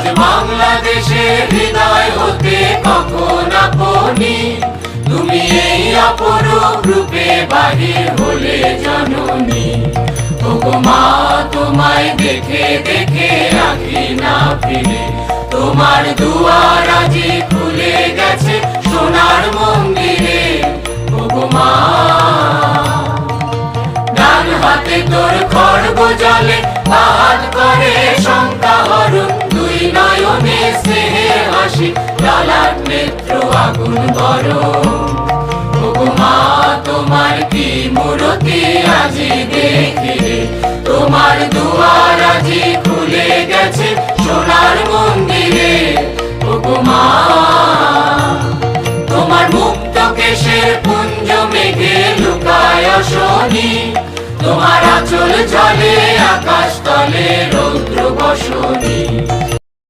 আজ বাংলাদেশের হৃদয় হতে কখন আপনি তুমি এই অপরূপ রূপে বাহির হলে জননী। ওগো মা তোমায় দেখে দেখে রাখি না ফিরে, তোমার দুয়ার আজি খুলে গেছে সোনার মন্দিরে। ওগো মা ডান হাতে তোর খড়গ জলে, বাহাত করে শঙ্কা হরণ, দুই নয়নে স্নেহের হাসি, লালাট নেত্র আগুন গরম। ওগো মা তোমার কি মূরতি আজি দেখি রে, তোমার দুয়ার আজি খুলে গেছে সোনার মন্দিরে। ওগো মা তোমার মুক্ত কেশের পুঞ্জ মেঘে লুকায় শনি, তোমার আঁচল জলে আকাশ তলে রৌদ্র বসনি।